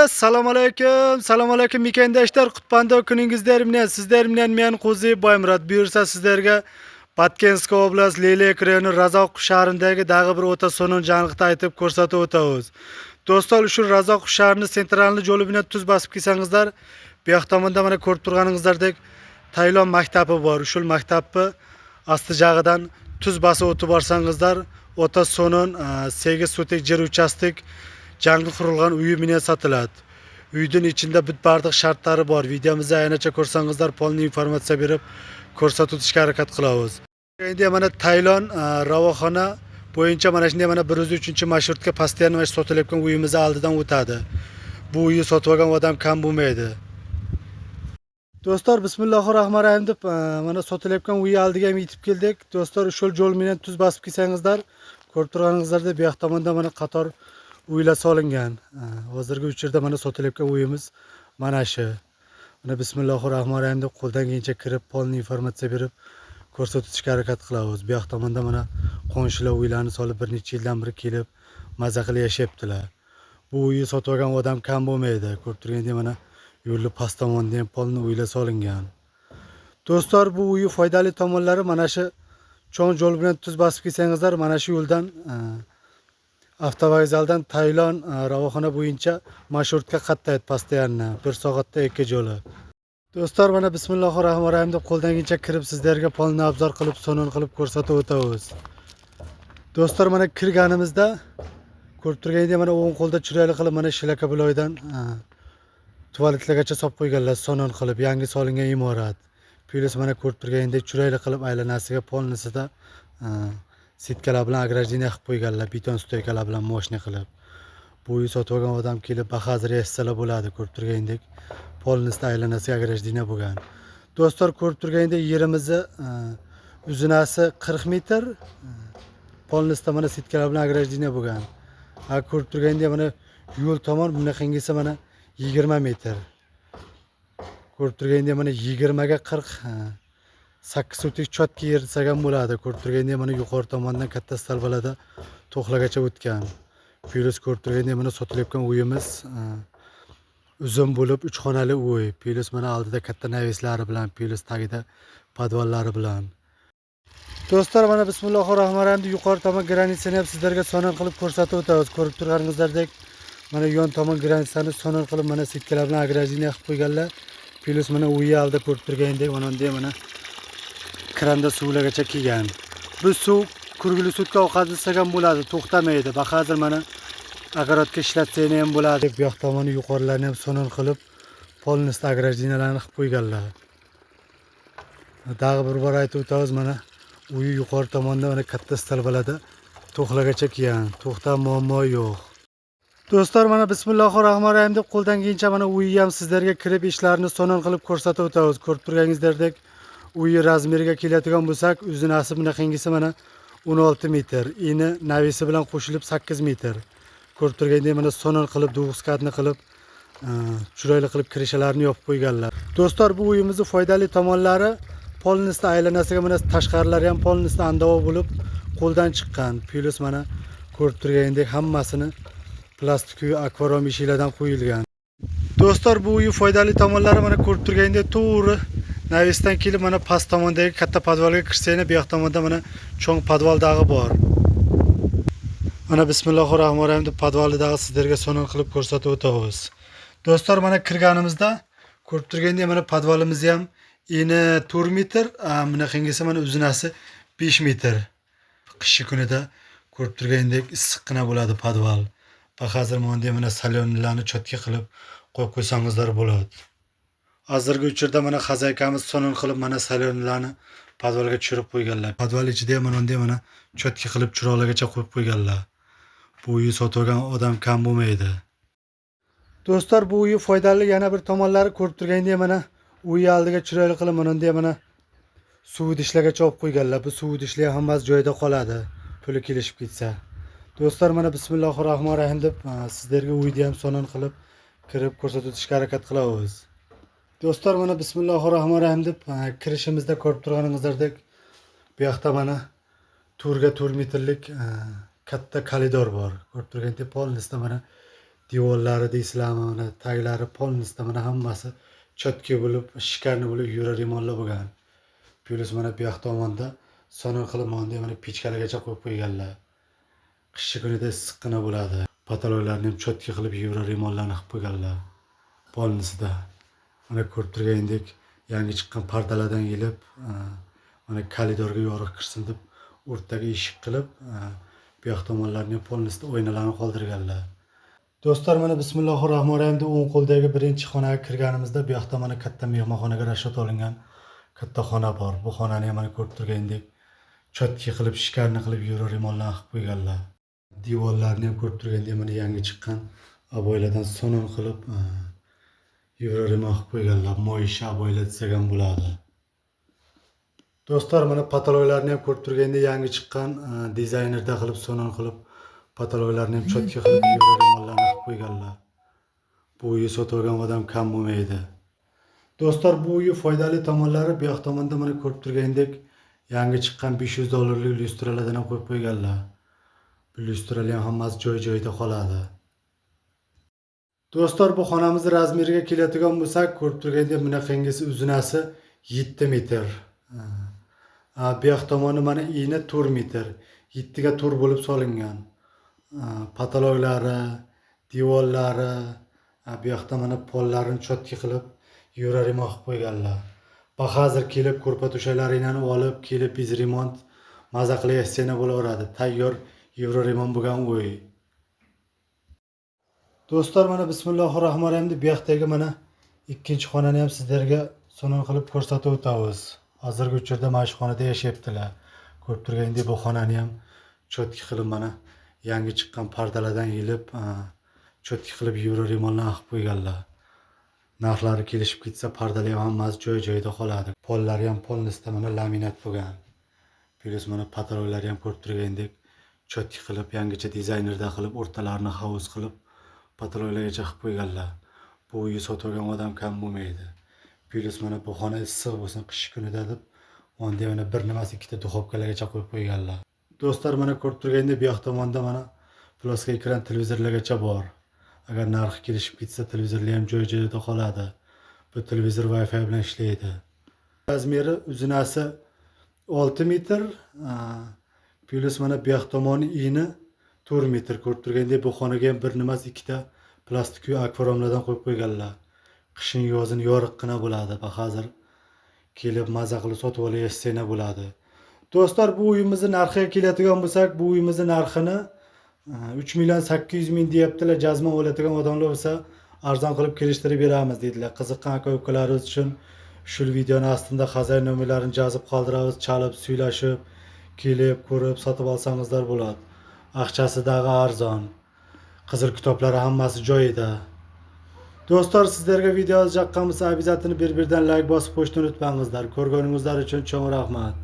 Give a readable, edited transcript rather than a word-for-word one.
Assalomu alaykum. Assalomu alaykum mekandoshlar. Qutbanda kuningizlar bilan sizlar bilan men Qo'zi Boymurod. Buyursa sizlarga Patkenskiy oblast Lelek rayoni Razoq shahrindagi dag'i bir o'ta so'nin jang'liqda aytib ko'rsatib o'tamiz. Do'stlar, shu Razoq shahrining sentralni yo'li bilan tuz bosib kelsangizlar, bu yoq tomonda mana ko'rib turganingizdek Tayland maktabi bor. Shu maktabni asti jag'idan tuz bosib o'tib borsangizlar, o'ta so'nin 8 sotik yer uchastik Jangi qurilgan uyi bilan sotiladi. Uyning ichida bitbardiq shartlari bor. Videomizda aynacha ko'rsangizlar, polni informatsiya berib ko'rsatib o'tishga harakat qilamiz. Endi mana Tayland ravoxona bo'yicha mana shunday mana 103-marshrutga постоянно sotilayotgan uyimiz oldidan o'tadi. Bu uyni sotib olgan odam kam bo'lmaydi. Do'stlar, bismillahirrohmanirrohim deb mana sotilayotgan uy oldiga yetib keldik. Do'stlar, shu yo'l bilan tuz bosib kelsangizlar, ko'rib turganingizdek bu yoq tomonda mana qator uylar solingan. Hozirgi uchirda mana sotilayotgan uyimiz mana shu. Mana bismillahirrohmanirrohim deb qo'ldan kelgancha kirib, polni informatsiya berib ko'rsatishga harakat qilamiz. Bu yoq tomonda mana qo'shnilar uylarni solib bir necha yildan beri kelib maza qilib yashayaptilar. Bu uyni sotib olgan odam kam bo'lmaydi. Ko'rib turgandek mana yo'lni past tomonda ham polni uylar solingan. Do'stlar, bu uyi foydali tomonlari mana shu cho'ng yo'l bilan tuz bosib kelsangizlar, mana shu yo'ldan avtovokzaldan Tayland ravoxona bo'yicha marshrutga qatnaydi постоянно 1 soatda 2 yo'li. Do'stlar, mana bismillahirrohmanirrohim deb qo'ldan kelgancha kirib sizlarga polni obzor qilib, so'non qilib ko'rsatib o'tamiz. Do'stlar, mana kirganimizda ko'rib turgandek mana o'ng qo'lda chiroyli qilib mana shilaka buloydan tualetlargacha solib qo'yganlar, so'non qilib yangi solingan imorat. Plus mana ko'rib turgandek chiroyli qilib aylanasiga polnisida sitkalar bilan agrajiniya qilib qo'yganlar, beton stoykalar bilan moshina qilib. Bu uy sotib olgan odam kelib bahazir yassalar bo'ladi. Ko'rib turgandek polnisida aylanasiga agrajiniya bo'lgan. Do'stlar, ko'rib turgandek yerimizni uzunasi 40 metr, polnisida mana sitkalar bilan agrajiniya bo'lgan. Ko'rib turgandek mana yo'l tomon bunaqangisi mana 20 metr. Ko'rib turgandek mana 20 ga 40 8 sotik chotga yer desagan bo'ladi. Ko'rib turgandek mana yuqori tomondan katta stalbalada to'xlagacha o'tgan. Plus ko'rib turgandek mana sotilayotgan uyimiz uzun bo'lib 3 xonali uy. Plus mana oldida katta navislari bilan, plus tagida podvallari bilan. Do'stlar, mana bismillahirrohmanirrohim yuqori tomon granitsani ham sizlarga so'non qilib ko'rsatib o'tamiz. Ko'rib turganingizdek mana yon tomon granitsani so'non qilib mana sitkalar bilan agrajiniya qilib qo'yganlar. Plus mana uyi oldida ko'rib turgandek mana kranda suvlargacha kelgan. Bu suv kurguli sutga ovqat desagan bo'ladi, to'xtamaydi. Hozir mana огородga ishlatsang ham bo'ladi. Bu yoq tomoni yuqorilarini ham so'non qilib, polnisda agrajiniyalarni qilib qo'yganlar. Dag'i bir bor aytib o'tamiz, mana uyi yuqori tomonda mana katta stalbalada to'xlagacha kelgan. To'xtam muammo yo'q. Do'stlar, mana bismillahirrohmanirrohim deb qo'ldan kelgancha mana uyni ham sizlarga kirib ishlarini so'non qilib ko'rsatib o'tamiz. Ko'rib turganingizdek uyi razmeriga keladigan bo'lsak, uzunasi bunaqangisi mana 16 metr, eni navisi bilan qo'shilib 8 metr. Ko'rib turgandek mana so'non qilib, dug'uskatni qilib, chiroyli qilib kirishalarini yopib qo'yganlar. Do'stlar, bu uyimizning foydali tomonlari polnisda aylanasiga mana tashqarilari ham polnisda andavo bo'lib qo'ldan chiqqan. Plus mana ko'rib turgandek hammasini plastik uy akvarum eshiklardan qo'yilgan. Do'stlar, bu uy foydali tomonlari mana ko'rib turgandek to'g'ri navisdan kelib mana past tomondagi katta podvalga kirsanglar, bu yoq tomonda mana cho'ng podval dag'i bor. Mana bismillahirrohmanirrohim deb podvaldagi sizlarga so'non qilib ko'rsatib o'tamiz. Do'stlar, mana kirganimizda ko'rib turgandek mana podvalimiz ham eni 4 metr, bunaqangisi mana uzunasi 5 metr. Qish kunida ko'rib turgandek issiqqina bo'ladi podval. Hozir mana salyonlarni chotga qilib qo'yib qo'ysangizlar bo'ladi. Hozirgi uchirda mana xazaykamiz so'non qilib mana salyonlarni podvalga tushirib qo'yganlar. Podval ichida ham mana chotga qilib chiroqlargacha qo'yib qo'yganlar. Bu uyni sotib olgan odam kam bo'lmaydi. Do'stlar, bu uyi foydali yana bir tomonlari ko'rib turgandek mana uy oldiga chiroyli qilib mana suv idishlargacha olib qo'yganlar. Bu suv idishlar hammasi joyida qoladi, puli kelishib ketsa. Do'stlar, mana bismillahirrohmanirrohim deb sizlarga uyni ham so'non qilib kirib ko'rsatib o'tishga harakat qilamiz. Do'stlar, mana bismillahirrohmanirrohim deb kirishimizda ko'rib turganingizdek bu yoqda mana 4 ga 4 metrlik katta koridor bor. Ko'rib turgandek polnisda mana Devorlari deysizlarmi, mana taglari polnisda mana hammasi chotki bo'lib, shikarni bo'lib yurar imonlar bo'lgan. Plus mana bu yoq tomonda sonon qilib monda mana pechkalagacha qo'yib qo'yganlar. Qishki kunida issiqqina bo'ladi. Patologlarni ham chotki qilib yurar imonlarni qilib qo'yganlar. Polnisida. Mana ko'rib turgandek yangi chiqqan pardalardan yilib, mana koridorga yorug' kirsin deb o'rtaga eshik qilib, bu yoq tomonlarni polnisida oynalarni qoldirganlar. Do'stlar, mana bismillahir-rohmanir-rohim deb o'ng qo'ldagi birinchi xonaga kirganimizda bu yoqda mana katta mehmonxonaga rashat olingan katta xona bor. Bu xonani ham mana ko'rib turgandek chotki qilib, shikarni qilib yurar imonlarni qilib qo'yganlar. Devorlarni ham ko'rib turgandek mana yangi chiqqan aboylardan sonon qilib, yurar imon qilib qo'yganlar. Moyisha aboylar desak ham bo'ladi. Do'stlar, mana patologlarni ham ko'rib turganda yangi chiqqan dizaynerda qilib sonon qilib patologlarni ham chotki qilib yurar imonlarni qilib qo'yganlar. Bu uyni sotib olgan odam kam bo'lmaydi. Do'stlar, bu uyni foydali tomonlari bu yoq tomonda mana ko'rib turgandek yangi chiqqan $500 lyustralardan ham qo'yib qo'yganlar. Bu lyustralar ham hammasi joy-joyida qoladi. Do'stlar, bu xonamizni razmeriga keladigan bo'lsak, ko'rib turgandek bunaqangisi uzunasi 7 metr. Bu yoq tomoni mana eni 4 metr. 7 ga 4 bo'lib solingan. Patologlari, devorlari, bu yoqda mana pollarini chotki qilib yurar imon qilib qo'yganlar. Hozir kelib ko'rpa to'shaklarini olib, kelib biz remont maza qilayotganda bo'laveradi. Tayyor yurar imon bo'lgan uy. Do'stlar, mana bismillahir-rohmanir-rohim deb bu yoqdagi mana ikkinchi xonani ham sizlarga sonon qilib ko'rsatib o'tamiz. Hozirgi uchurda mana shu xonada yashayaptilar. Ko'rib turgandek bu xonani ham chotki qilib mana yangi chiqqan pardalardan yilib, chotki qilib yurar imonlarni qilib qo'yganlar. Narxlari kelishib ketsa pardalar ham hammasi joy-joyida qoladi. Pollari ham polnisda mana laminat bo'lgan. Plus mana patologlari ham ko'rib turgandek chotki qilib yangicha dizaynerda qilib o'rtalarini havuz qilib patologlargacha qilib qo'yganlar. Bu uyni sotib olgan odam kam bo'lmaydi. Plus mana bu xona issiq bo'lsin qish kunida deb onda mana bir nimasi ikkita duxovkalargacha qo'yib qo'yganlar. Do'stlar, mana ko'rib turgandek bu yoq tomonda mana plastik ekran televizorlargacha bor. Agar narxi kelishib ketsa televizorlar ham joy-joyida qoladi. Bu televizor Wi-Fi bilan ishlaydi. Razmeri uzunasi 6 metr, plus mana bu yoq tomoni eni 4 metr. Ko'rib turgandek bu xonaga ham bir nimasi ikkita plastik akvariumlardan qo'yib qo'yganlar. Qishin yozin yoriqqina bo'ladi. Hozir kelib maza qilib sotib olayotganda bo'ladi. Do'stlar, bu uyimizni narxiga keladigan bo'lsak, bu uyimizni narxini 3.800.000 deyaptilar. Jazma oladigan odamlar bo'lsa arzon qilib kelishtirib beramiz dedilar. Qiziqqan aka-ukalarimiz uchun shu videoni ostida xazina nomerlarini yozib qoldiramiz. Chalib, suylashib, kelib, ko'rib, sotib olsangizlar bo'ladi. Aqchasidagi arzon. Qizil kitoblari hammasi joyida. Do'stlar, sizlarga video yoqqan bo'lsa, обязательно bir-birdan like bosib qo'yishni unutmangizlar. Ko'rganingizlar uchun cho'ng rahmat.